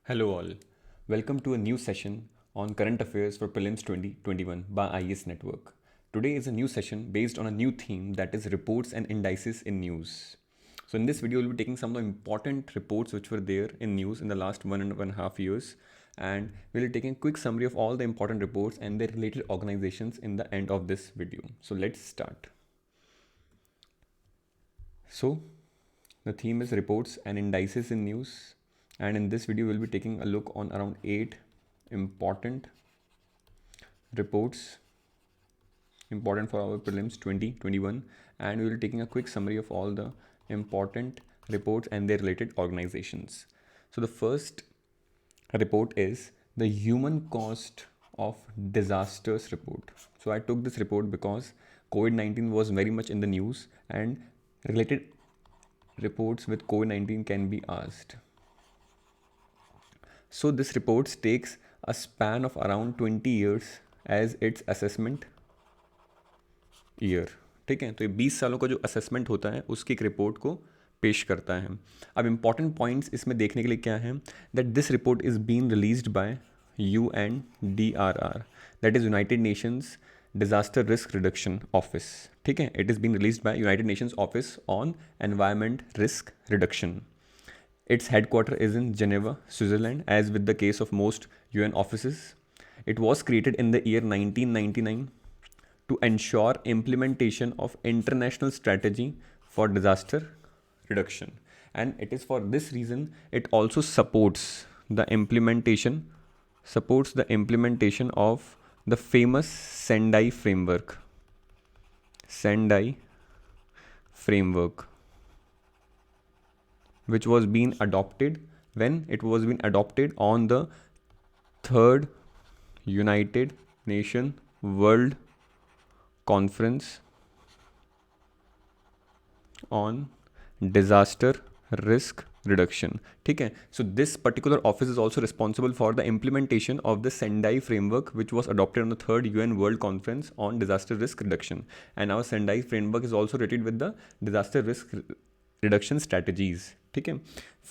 Hello, all. Welcome to a new session on current affairs for Prelims 2021 by IES Network. Today is a new session based on a new theme, that is reports and indices in news. So, in this video, we'll be taking some of the important reports which were there in news in the last 1.5 years, and we'll be taking a quick summary of all the important reports and their related organizations in the end of this video. So, let's start. So, the theme is reports and indices in news, and in this video we'll be taking a look on around 8 important reports important for our prelims 2021, and we will be taking a quick summary of all the important reports and their related organizations. So the first report is the human cost of disasters report. So I took this report because COVID-19 was very much in the news, and related reports with COVID-19 can be asked. So this report takes a span of around 20 years as its assessment year. ठीक है, तो ये 20 सालों का जो assessment होता है उसकी एक रिपोर्ट को पेश करता है. अब इंपॉर्टेंट पॉइंट्स इसमें देखने के लिए क्या है, that this report is been released by UNDRR, that is United Nations Disaster Risk Reduction Office. ठीक है, it is been released by United Nations Office on Environment Risk Reduction. Its headquarter is in Geneva, Switzerland, as with the case of most UN offices. It was created in the year 1999 to ensure implementation of international strategy for disaster reduction. And it is for this reason it also supports the implementation of the famous Sendai framework. Sendai framework, which was being adopted when it was being adopted on the third United Nations World Conference on Disaster Risk Reduction. ठीक है, so this particular office is also responsible for the implementation of the Sendai framework, which was adopted on the third UN World Conference on Disaster Risk Reduction. And our Sendai framework is also related with the disaster risk reduction strategies. ठीक है,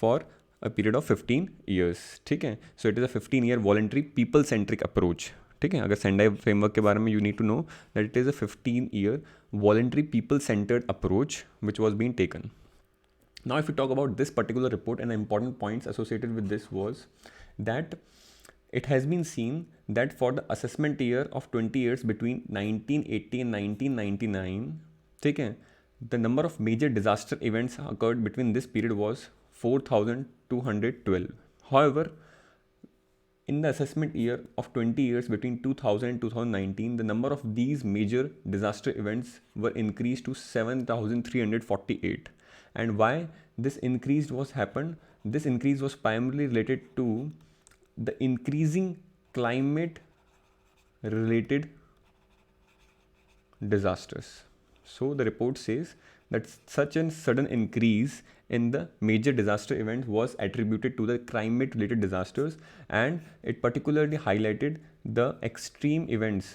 for a period of 15 years. ठीक है, so it is a 15-year voluntary people centric approach. ठीक है, अगर Sendai Framework के बारे में you need to know that it is a 15-year voluntary people centred approach which was been taken. Now, if we talk about this particular report, and the important points associated with this was that it has been seen that for the assessment year of 20 years between 1980 and 1999, ठीक है, the number of major disaster events occurred between this period was 4,212. However, in the assessment year of 20 years between 2000 and 2019, the number of these major disaster events were increased to 7,348. And why this increase was happened? This increase was primarily related to the increasing climate related disasters. So the report says that such a sudden increase in the major disaster events was attributed to the climate related disasters, and it particularly highlighted the extreme events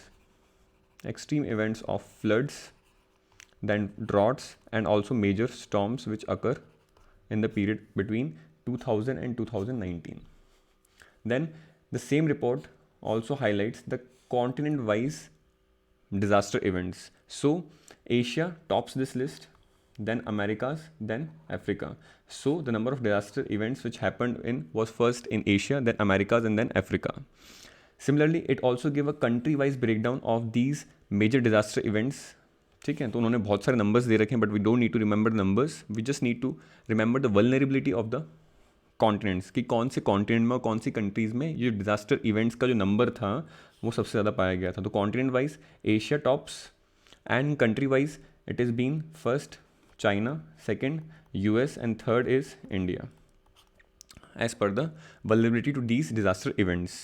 of floods, then droughts, and also major storms which occur in the period between 2000 and 2019. Then the same report also highlights the continent-wise disaster events. So Asia tops this list, then Americas, then Africa. So the number of disaster events which happened in was first in Asia, then Americas, and then Africa. Similarly, it also gave a country-wise breakdown of these major disaster events. ठीक है, तो उन्होंने बहुत सारे numbers दे रखे हैं, but we don't need to remember numbers, we just need to remember the vulnerability of the continents, कि कौन से कॉन्टिनेंट में और कौन सी कंट्रीज़ में ये डिजास्टर इवेंट्स का जो नंबर था वो सबसे ज़्यादा पाया गया था. तो continent wise Asia tops, and country wise it is been first China, second US, and third is India as per the vulnerability to these disaster events.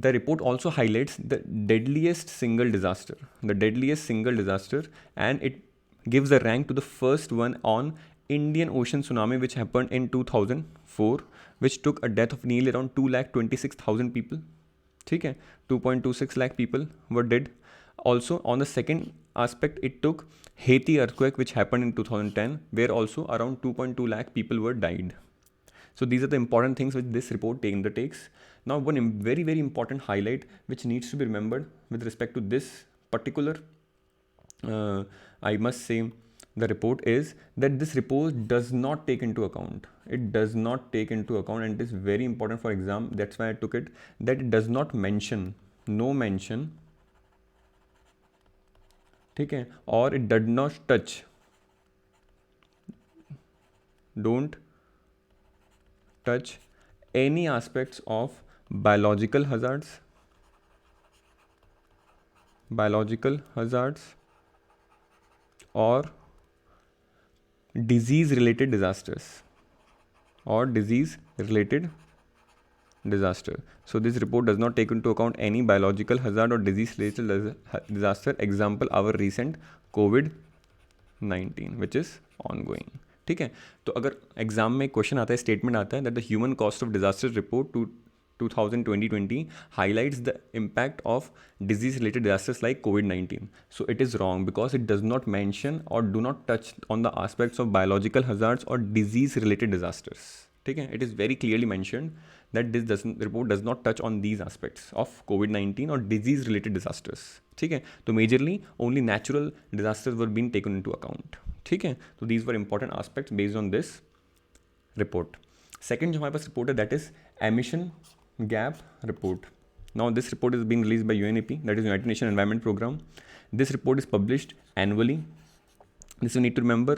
The report also highlights the deadliest single disaster, and it gives a rank to the first one on Indian Ocean tsunami, which happened in 2004, which took a death of nearly around 2,26,000 people. ठीक है, 2.26 lakh people were dead. Also, on the second aspect, it took Haiti earthquake, which happened in 2010, where also around 2.2 lakh people were died. So these are the important things which this report undertakes. Now one very very important highlight which needs to be remembered with respect to this particular I must say the report is that this report does not take into account, it does not take into account, and it is very important for exam, that's why I took it, that it does not mention, no mention, ठीक है, or it does not touch, don't touch any aspects of biological hazards or disease related disasters disaster. So this report does not take into account any biological hazard or disease related disaster, example our recent COVID-19 which is ongoing. ठीक है, तो अगर exam में question आता है, statement आता है that the human cost of disaster report to 2020 highlights the impact of disease related disasters like COVID-19. So it is wrong because it does not mention or do not touch on the aspects of biological hazards or disease related disasters. ठीक है, it is very clearly mentioned that this report does not touch on these aspects of COVID-19 or disease related disasters. ठीक है, तो majorly only natural disasters were being taken into account. ठीक है, तो these were important aspects based on this report. Second जो हमारे पास report है that is emission gap report. Now this report is being released by UNEP, that is United Nations Environment Program. This report is published annually. This you need to remember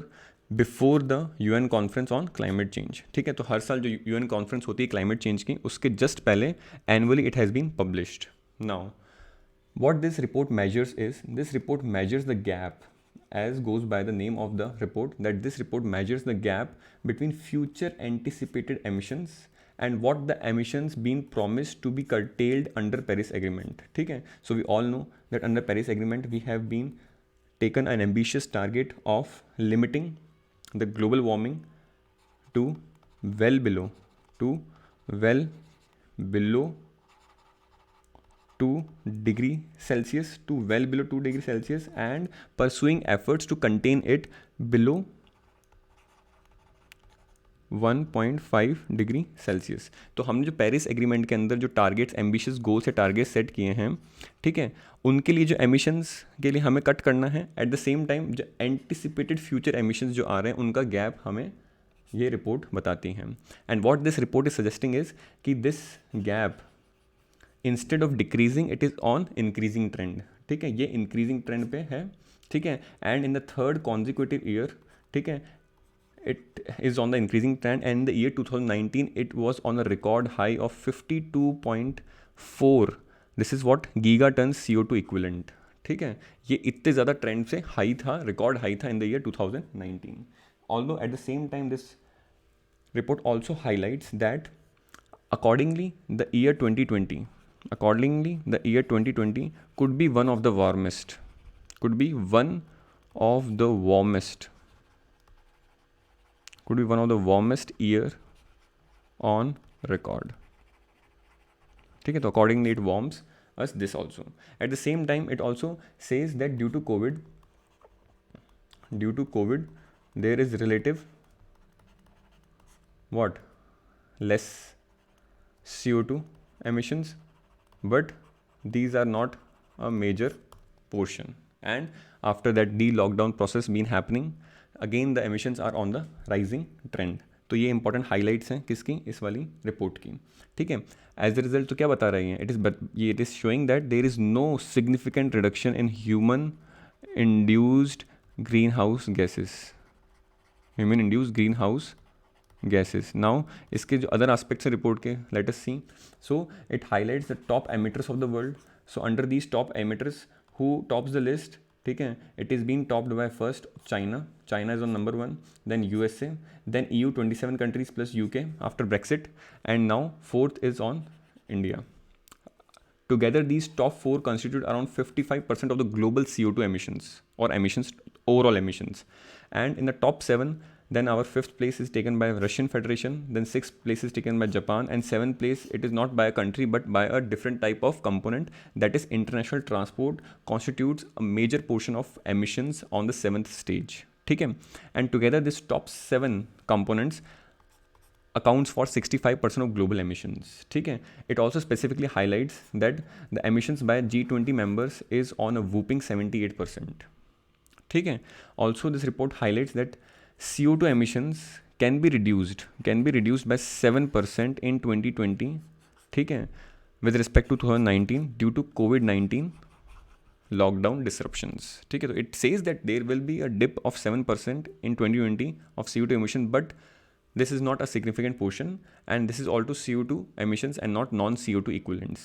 before the UN conference on climate change. ठीक है, तो हर साल जो UN conference होती है climate change की, उसके just पहले annually it has been published. Now what this report measures is, this report measures the gap, as goes by the name of the report, that this report measures the gap between future anticipated emissions and what the emissions being promised to be curtailed under Paris Agreement. ठीक है, so we all know that under Paris Agreement we have been taken an ambitious target of limiting the global warming to well below 2 degree Celsius, to well below 2 degree Celsius, and pursuing efforts to contain it below 1.5 degree Celsius. तो हमने जो Paris agreement के अंदर जो targets, ambitious goals या targets set किए हैं, ठीक है, उनके लिए जो एमिशंस के लिए हमें कट करना है, एट द सेम टाइम जो एंटिसिपेटेड फ्यूचर एमिशंस जो आ रहे हैं उनका गैप हमें ये रिपोर्ट बताती हैं. And what this report is suggesting is कि this gap instead of decreasing it is on increasing trend. ठीक है, ये इंक्रीजिंग ट्रेंड पे है. ठीक है, and in the third consecutive year, ठीक है, it is on the increasing trend, and in the year 2019 it was on a record high of 52.4. this is what gigatons CO2 equivalent. ठीक है, ये इतने ज़्यादा ट्रेंड से हाई था, record high था in the year 2019. although at the same time this report also highlights that accordingly the year 2020 could be one of the warmest year on record. ठीक है, तो accordingly it warms us this also. At the same time it also says that due to COVID there is relative less CO2 emissions, but these are not a major portion. And after that de-lockdown process been happening, again the emissions are on the rising trend. तो ये important highlights हैं किसकी, इस वाली report की. ठीक है, as a result तो क्या बता रही हैं, it is showing that there is no significant reduction in human induced greenhouse gases. Now इसके जो अदर एस्पेक्ट्स हैं रिपोर्ट के, let us see. So it highlights the top emitters of the world. So under these top emitters, who tops the list? ठीक है, it is been topped by first China is on number 1, then USA, then EU 27 countries plus UK after Brexit, and now fourth is on India. Together these top 4 constitute around 55% of the global CO2 emissions or overall emissions. And in the top 7, then our 5th place is taken by Russian Federation, then 6th place is taken by Japan, and 7th place it is not by a country but by a different type of component, that is international transport constitutes a major portion of emissions on the 7th stage. ठीक है, and together this top 7 components accounts for 65% of global emissions. ठीक है, it also specifically highlights that the emissions by G20 members is on a whooping 78%. ठीक है, also this report highlights that CO2 emissions can be reduced by 7% in 2020. ठीक है, with respect to 2019 due to COVID-19 lockdown disruptions. ठीक है, तो it says that there will be a dip of 7% in 2020 of CO2 emission, but this is not a significant portion and this is also CO2 emissions and not non-CO2 equivalents.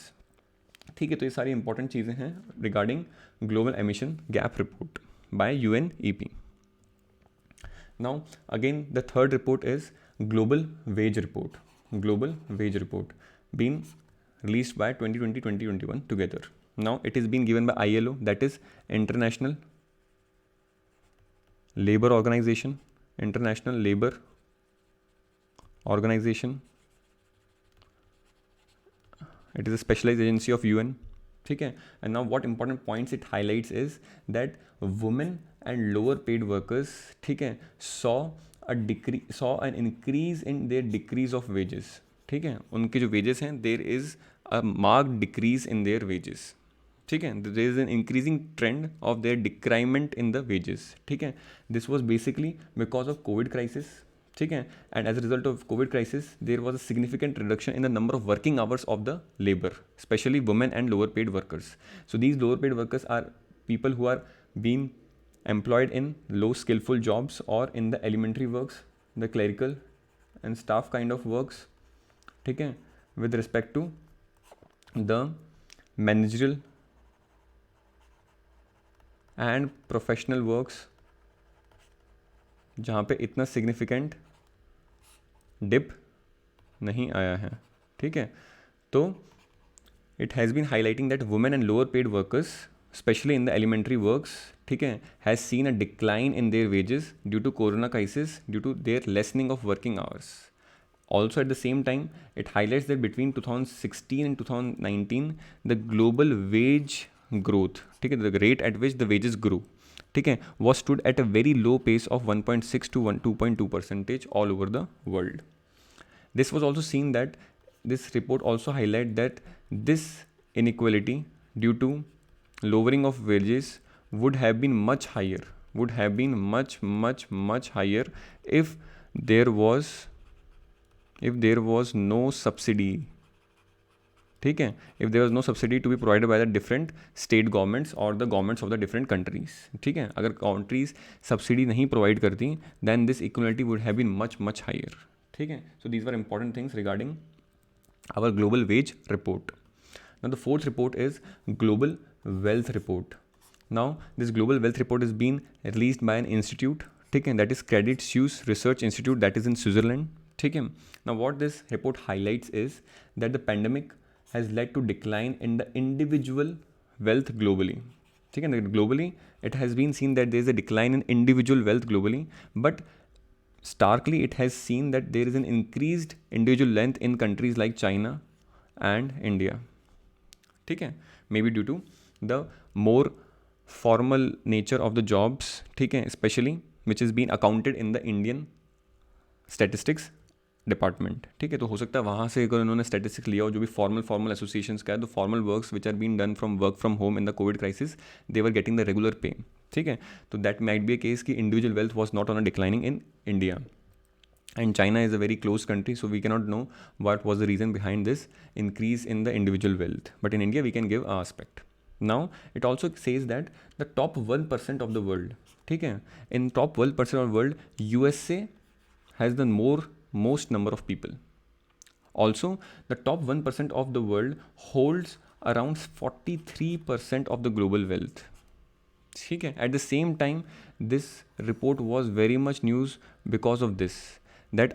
ठीक है, तो ये सारी important चीज़ें हैं regarding global emission gap report by UNEP. Now again the third report is global wage report being released by 2020-2021 together. Now it is being given by ILO, that is International Labour Organization. It is a specialized agency of UN. ठीक है, and now what important points it highlights is that women and lower paid workers, ठीक है, saw an increase in their decrease of wages. ठीक है, उनके जो wages हैं there is a marked decrease in their wages. ठीक है, there is an increasing trend of their decrement in the wages. ठीक है, this was basically because of COVID crisis. ठीक है, and as a result of COVID crisis there was a significant reduction in the number of working hours of the labor, especially women and lower paid workers. So these lower paid workers are people who are being employed in low skillful jobs or in the elementary works, the clerical and staff kind of works. ठीक है, with respect to the managerial and professional works जहाँ पे इतना significant dip नहीं आया है. ठीक है, तो it has been highlighting that women and lower paid workers specially in the elementary works, ठीक है, has seen a decline in their wages due to corona crisis, due to their lessening of working hours. Also at the same time it highlights that between 2016 and 2019 the global wage growth, ठीक है, the rate at which the wages grew, ठीक है, was stood at a very low pace of 1.6 to 2.2% all over the world. This was also seen that this report also highlight that this inequality due to lowering of wages would have been much higher, much higher if there was no subsidy. ठीक है, if there was no subsidy to be provided by the different state governments or the governments of the different countries. ठीक है, अगर countries subsidy नहीं provide करती then this equality would have been much higher. ठीक है, so these were important things regarding our global wage report. Now the fourth report is global wealth report. Now this global wealth report is being released by an institute, ठीक है, that is Credit Suisse Research Institute, that is in Switzerland. ठीक है, now what this report highlights is that the pandemic has led to decline in the individual wealth globally. ठीक है, globally it has been seen that there is a decline in individual wealth globally, but starkly it has seen that there is an increased individual wealth in countries like China and India. ठीक है, maybe due to the more formal nature of the jobs, ठीक है, especially which is being accounted in the Indian statistics department. ठीक है, तो हो सकता है वहाँ से अगर उन्होंने स्टैटिस्टिक्स लिया हो जो भी फॉर्मल एसोसिएशंस का है, तो formal works which are been done from work from home in the covid crisis they were getting the regular pay. ठीक है, तो that might be a case कि individual wealth was not on a declining in India and China is a very close country, so we cannot know what was the reason behind this increase in the individual wealth, but in India we can give our aspect. Now it also says that the top 1% of the world, ठीक है, in top 1% of the world USA has the most number of people. Also the top 1% of the world holds around 43% of the global wealth. ठीक है, at the same time this report was very much news because of this, that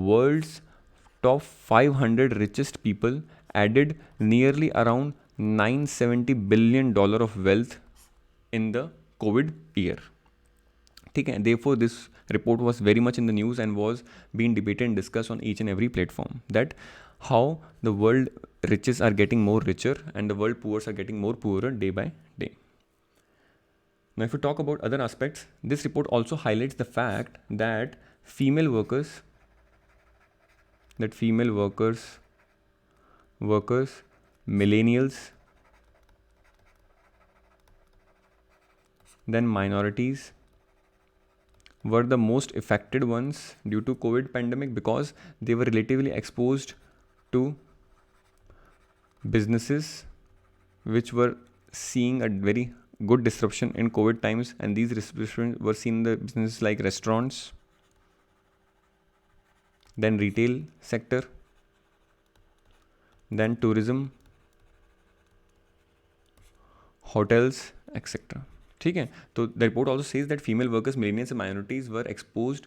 world's top 500 richest people added nearly around $970 billion of wealth in the COVID year. ठीक है, therefore this report was very much in the news and was being debated and discussed on each and every platform, that how the world riches are getting more richer and the world poor are getting more poorer day by day. Now, if we talk about other aspects, this report also highlights the fact that female workers that female workers, millennials, then minorities were the most affected ones due to COVID pandemic because they were relatively exposed to businesses which were seeing a very good disruption in COVID times, and these disruptions were seen in the businesses like restaurants, then retail sector, then tourism, hotels, etc. ठीक है, तो the report also says that female workers, millennials and minorities were exposed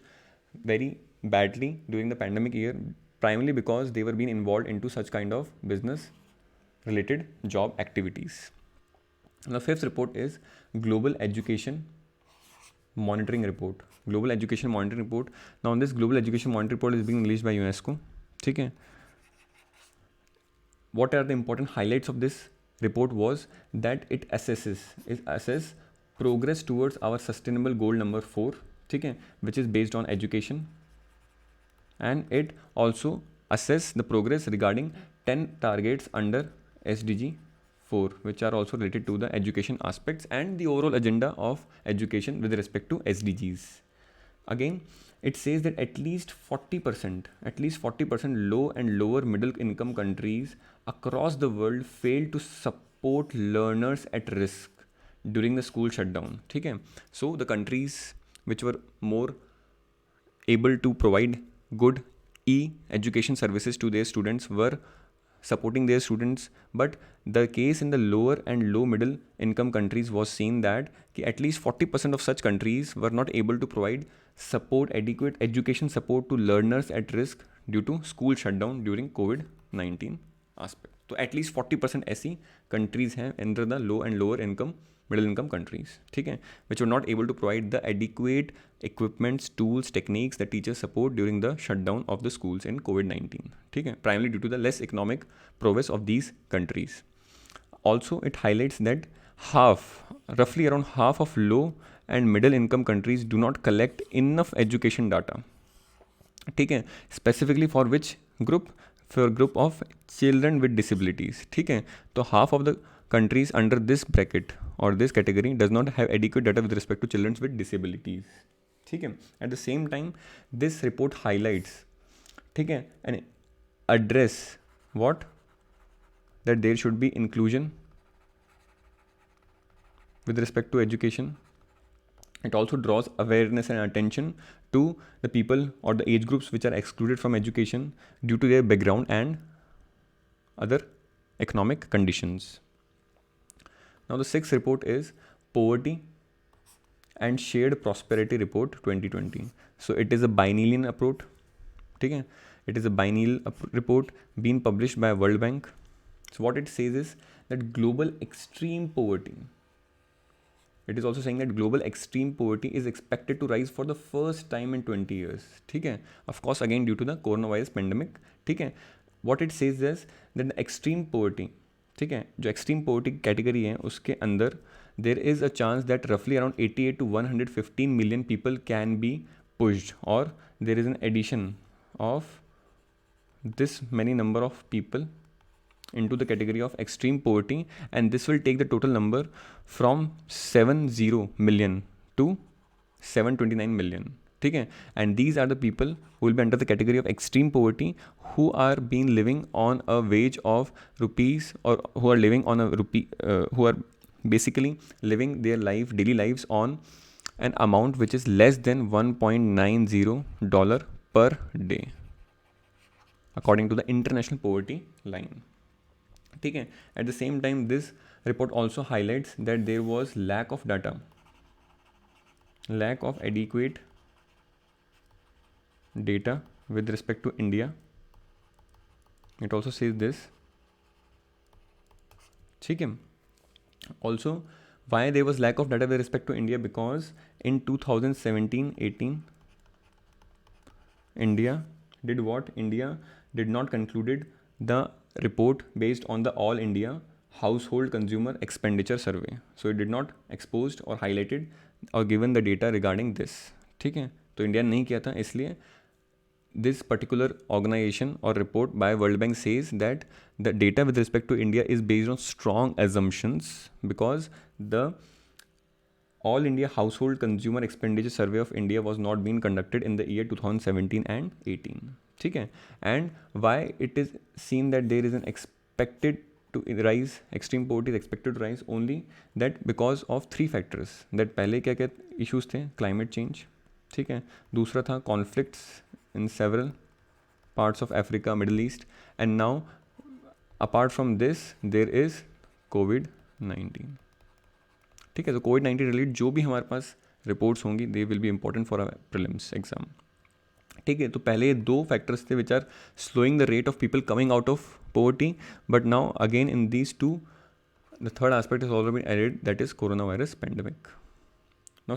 very badly during the pandemic year, primarily because they were being involved into such kind of business related job activities. The fifth report is Global Education Monitoring Report. Global Education Monitoring Report. Now, this Global Education Monitoring Report is being released by UNESCO. ठीक है. What are the important highlights of this report was that it assesses progress towards our sustainable goal number 4, ठीक है, which is based on education, and it also assess the progress regarding 10 targets under SDG 4, which are also related to the education aspects and the overall agenda of education with respect to SDGs. Again, it says that at least 40% low and lower middle income countries across the world failed to support learners at risk during the school shutdown. ठीक है, so the countries which were more able to provide good e-education services to their students were supporting their students, but the case in the lower and low middle income countries was seen that at least 40% of such countries were not able to provide adequate education support to learners at risk due to school shutdown during COVID-19 aspect. तो at least 40% ऐसी countries हैं under the low and lower income middle income countries, ठीक है, which were not able to provide the adequate equipments, tools, techniques that teachers support during the shutdown of the schools in COVID-19, ठीक है, primarily due to the less economic prowess of these countries. Also, it highlights that roughly around half of low and middle income countries do not collect enough education data, ठीक है, specifically for which group? For a group of children with disabilities, ठीक है, तो half of the countries under this bracket or this category does not have adequate data with respect to children with disabilities, ठीक है. At the same time, this report highlights, ठीक है, and address what? That there should be inclusion with respect to education. It also draws awareness and attention to the people or the age groups which are excluded from education due to their background and other economic conditions. Now, the sixth report is Poverty and Shared Prosperity Report 2020. So, it is a biennial report. Okay? It is a biennial report being published by World Bank. So, what it says is that global extreme poverty. It is also saying that global extreme poverty is expected to rise for the first time in 20 years. ठीक है? Of course, again due to the coronavirus pandemic. ठीक है? What it says is that the extreme poverty, ठीक है, जो extreme poverty category है उसके अंदर there is a chance that roughly around 88 to 115 million people can be pushed, or there is an addition of this many number of people into the category of extreme poverty, and this will take the total number from 70 million to 729 million. ठीक है, and these are the people who will be under the category of extreme poverty, who are being living on a wage of rupees, or who are living on a rupee, who are basically living their daily lives on an amount which is less than $1.90 per day, according to the International Poverty Line. ठीक है. At the same time, this report also highlights that there was lack of adequate data with respect to India. It also says this. ठीक है. Also, why there was lack of data with respect to India? Because in 2017-18, India did what? India did not concluded the report based on the All India Household Consumer Expenditure Survey. So it did not exposed or highlighted or given the data regarding this. ठीक है, तो India ने नहीं किया था, इसलिए this particular organization or report by World Bank says that the data with respect to India is based on strong assumptions because the All India Household Consumer Expenditure Survey of India was not being conducted in the year 2017 and 18. ठीक है, and why it is seen that there is an expected to rise, extreme poverty is expected to rise only that because of three factors. That पहले क्या क्या issues थे, climate change, ठीक है, दूसरा था conflicts in several parts of Africa, Middle East, and now apart from this there is COVID-19. ठीक है, तो COVID-19 रिलेटेड जो भी हमारे पास रिपोर्ट्स होंगी they will be important for our prelims exam. ठीक है, तो पहले ये दो फैक्टर्स थे which are slowing the rate of people coming out of poverty, but now again in these two the third aspect is already been added, that is corona virus pandemic. Now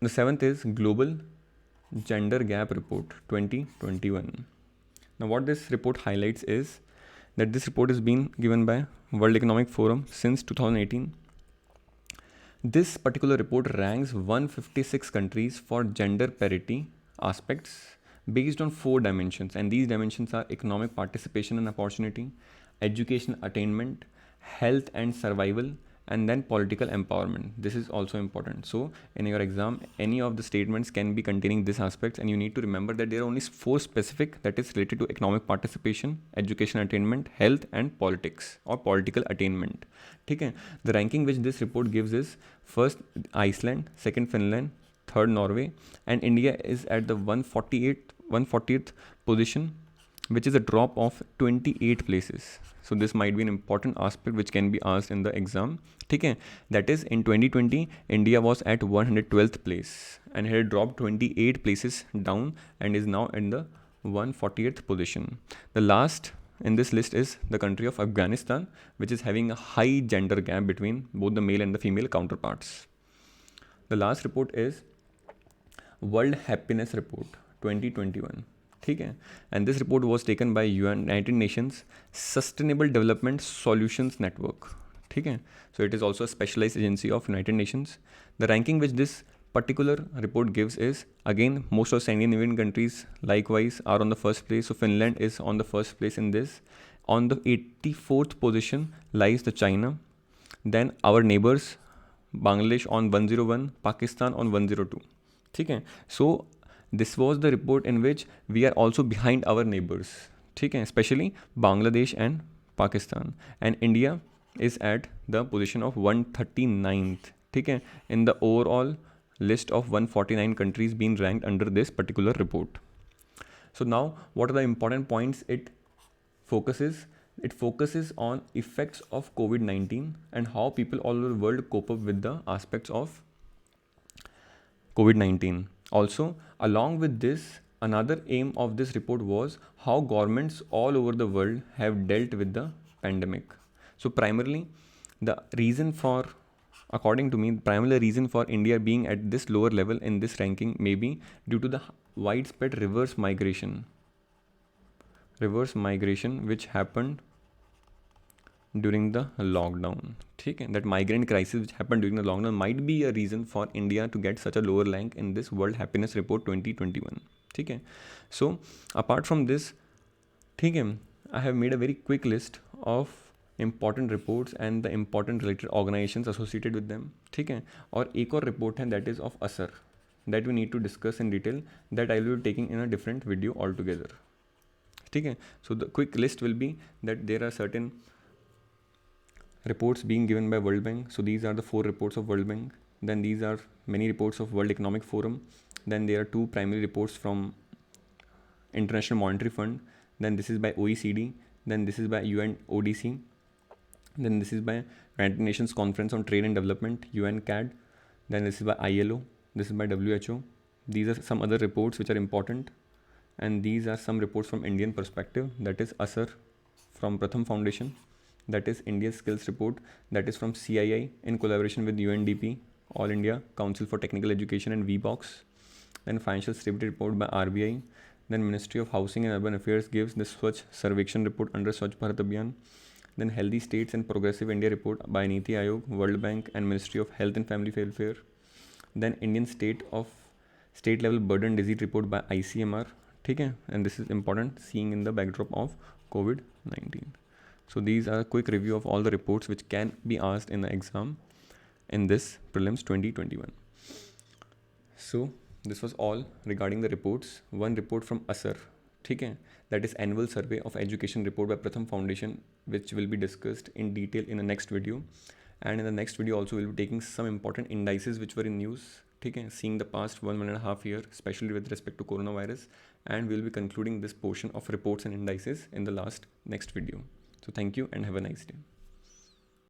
seventh is global gender gap report 2021. Now what this report highlights is that this report is being given by World Economic Forum since 2018. This particular report ranks 156 countries for gender parity aspects based on 4 dimensions, and these dimensions are economic participation and opportunity, education attainment, health and survival, and then political empowerment. This is also important. So in your exam, any of the statements can be containing these aspects, and you need to remember that there are only 4 specific, that is related to economic participation, education attainment, health and politics or political attainment. ठीक है, the ranking which this report gives is first Iceland, second Finland, third Norway, and India is at the 140th position, which is a drop of 28 places. So this might be an important aspect which can be asked in the exam. ठीक है, that is in 2020 India was at 112th place and it had dropped 28 places down and is now in the 140th position. The last in this list is the country of Afghanistan, which is having a high gender gap between both the male and the female counterparts. The last report is World Happiness Report 2021. ठीक है, and this report was taken by United Nations Sustainable Development Solutions Network. ठीक है, so it is also a specialized agency of United Nations. The ranking which this particular report gives is, again, most of Scandinavian countries likewise are on the first place. So Finland is on the first place in this. On the 84th position lies the China. Then our neighbors, Bangladesh on 101, Pakistan on 102. ठीक है, so this was the report in which we are also behind our neighbors. ठीक है, especially Bangladesh and Pakistan, and India is at the position of 139th. ठीक है, in the overall list of 149 countries being ranked under this particular report. So now what are the important points it focuses? It focuses on effects of COVID-19 and how people all over the world cope up with the aspects of COVID-19. Also, along with this, another aim of this report was how governments all over the world have dealt with the pandemic. So primarily, the reason for, according to me, primarily reason for India being at this lower level in this ranking may be due to the widespread reverse migration which happened during the lockdown. ठीक है, that migrant crisis which happened during the lockdown might be a reason for India to get such a lower rank in this World Happiness Report 2021. ठीक है, so apart from this, ठीक है, I have made a very quick list of important reports and the important related organizations associated with them. ठीक है, और एक और report है that is of ASER that we need to discuss in detail, that I will be taking in a different video altogether. ठीक है, so the quick list will be that there are certain reports being given by World Bank. So these are the 4 reports of World Bank. Then these are many reports of World Economic Forum. Then there are 2 primary reports from International Monetary Fund. Then this is by OECD. Then this is by UNODC. Then this is by United Nations Conference on Trade and Development, UNCTAD. Then this is by ILO. This is by WHO. These are some other reports which are important. And these are some reports from Indian perspective. That is ASER from Pratham Foundation. That is India Skills Report, that is from CII in collaboration with UNDP, All India Council for Technical Education, and VBOX. Then Financial Stability Report by RBI. Then Ministry of Housing and Urban Affairs gives the Swachh Sarvekshan Report under Swachh Bharat Abhiyan. Then Healthy States and Progressive India Report by Niti Aayog, World Bank, and Ministry of Health and Family Welfare. Then Indian State of state level burden disease report by ICMR, ठीक है, and this is important seeing in the backdrop of COVID-19. So these are a quick review of all the reports which can be asked in the exam in this prelims 2021. So this was all regarding the reports. One report from ASAR, ठीक है, that is annual survey of education report by Pratham Foundation, which will be discussed in detail in the next video. And in the next video also we'll be taking some important indices which were in news, ठीक है, seeing the past 1.5 year, especially with respect to coronavirus, and we'll be concluding this portion of reports and indices in the next video. So thank you and have a nice day.